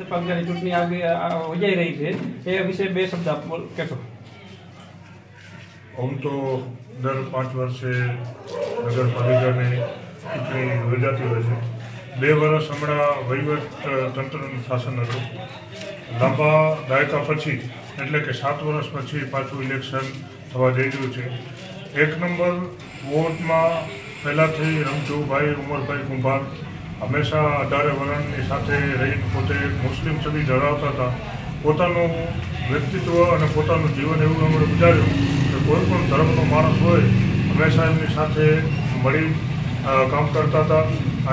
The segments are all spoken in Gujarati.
પાલિકાની ચૂંટણી યોજાઈ રહી છે એ વિશે બે શબ્દ આપ કહેશો। આમ તો દર 5 વર્ષે નગરપાલિકાની ચૂંટણી યોજાતી હોય છે। 2 વર્ષ હમણાં વહીવટ તંત્રનું શાસન હતું। લાંબા દાયકા પછી એટલે કે 7 વર્ષ પછી પાછું ઇલેક્શન થવા જઈ રહ્યું છે। 1 નંબર વોર્ડમાં પહેલાંથી રમજુભાઈ ઉમરભાઈ કુંભાર હંમેશા 18 વર્ષની સાથે રહીને પોતે મુસ્લિમ છબી ધરાવતા હતા। પોતાનું વ્યક્તિત્વ અને પોતાનું જીવન એવું એમણે ગુજાર્યું કે કોઈ પણ ધર્મનો માણસ હોય હંમેશા એમની સાથે મળી કામ કરતા હતા।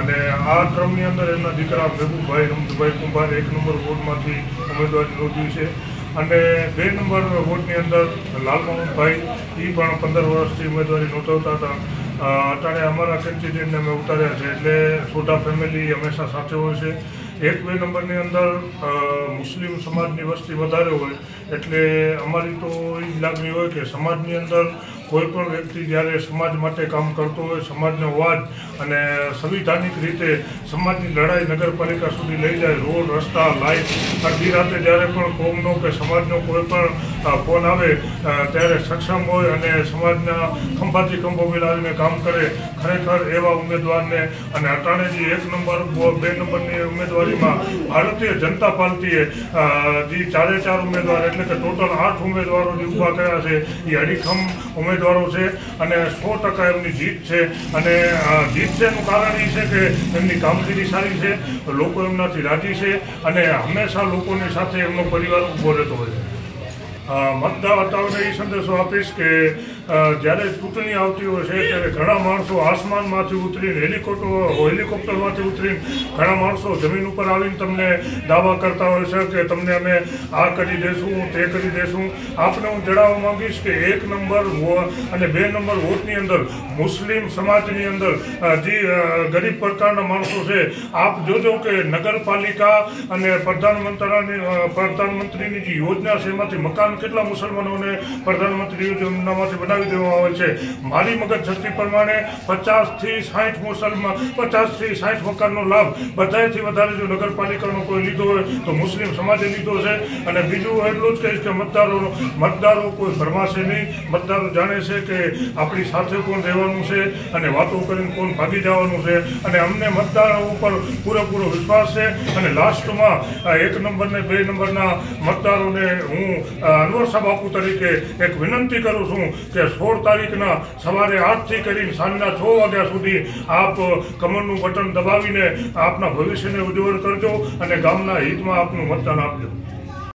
અને આ ક્રમની અંદર એમના દીકરા મહેબૂબભાઈ રમજુભાઈ કુંભાર 1 નંબર વોર્ડમાંથી ઉમેદવારી નોંધી છે। અને 2 નંબર વોર્ડની અંદર લાલમોહનભાઈ એ પણ 15 વર્ષથી ઉમેદવારી નોંધાવતા હતા। અટાણે અમારા કેન્ડિડેટને અમે ઉતાર્યા છે એટલે સોઢા ફેમિલી હંમેશા સાથે હોય છે। 1-2 નંબરની અંદર મુસ્લિમ સમાજની વસ્તી વધારે હોય એટલે અમારી તો એ જ લાગણી હોય કે સમાજની અંદર કોઈ પણ વ્યક્તિ જ્યારે સમાજ માટે કામ કરતો હોય, સમાજનો અવાજ અને સંવિધાનિક રીતે સમાજની લડાઈ નગરપાલિકા સુધી લઈ જાય, રોડ રસ્તા લાઇટ અડધી રાતે જ્યારે પણ કોમનો કે સમાજનો કોઈ પણ ફોન આવે ત્યારે સક્ષમ હોય અને સમાજના ખંભાથી ખંભો મિલાવીને કામ કરે, ખરેખર એવા ઉમેદવારને અને અટાણે જે 1 નંબર 2 નંબરની ઉમેદવારીમાં ભારતીય જનતા પાર્ટીએ જે 4 ઉમેદવાર એટલે કે ટોટલ 8 ઉમેદવારો જે ઊભા કર્યા છે એ અડીખમ ઉમેદવારો છે અને 100% એમની જીત છે। અને જીત છે એનું કારણ એ છે કે એમની કામગીરી સારી છે, લોકો એમનાથી રાજી છે અને હંમેશા લોકોની સાથે એમનો પરિવાર ઊભો રહેતો હોય છે। મતદાતાઓને એ સંદેશો આપીશ કે જ્યારે ચૂંટણી આવતી હોય છે ત્યારે ઘણા માણસો આસમાનમાંથી ઉતરીને હેલિકોપ્ટરમાંથી ઉતરીને ઘણા માણસો જમીન ઉપર આવીને તમને દાવા કરતા હોય છે કે તમને અમે આ કરી દઈશું, તે કરી દઈશું। આપને હું જણાવવા માંગીશ કે 1 નંબર અને 2 નંબર વોટની અંદર મુસ્લિમ સમાજની અંદર જે ગરીબ પ્રકારના માણસો છે, આપ જોજો કે નગરપાલિકા અને પ્રધાનમંત્રીની જે યોજના છે એમાંથી મકાન કેટલા મુસલમાનોને પ્રધાનમંત્રી યોજનામાંથી બનાવી દેવામાં આવે છે। મારી મગજ શક્તિ પ્રમાણે 50 થી 60 મકાનનો લાભ બધાથી વધારે જો નગરપાલિકાનો કોઈ લીધો હોય તો મુસ્લિમ સમાજે લીધો છે। અને બીજું એટલું જ કહીશ કે મતદારો કોઈ ભરમાશે નહીં। મતદારો જાણે છે કે આપણી સાથે કોણ રહેવાનું છે અને વાતો કરીને કોણ ભાગી જવાનું છે અને અમને મતદારો ઉપર પૂરેપૂરો વિશ્વાસ છે। અને લાસ્ટમાં 1 નંબર ને 2 નંબરના મતદારોને હું અનવર શાહ બાપુ તરીકે એક વિનંતી કરું છું કે 16 તારીખના સવારે 8 થી કરીને સાંજના 6 વાગ્યા સુધી આપ કમળનું બટન દબાવીને આપના ભવિષ્યને ઉજ્જવળ કરજો અને ગામના હિતમાં આપનું મતદાન આપજો।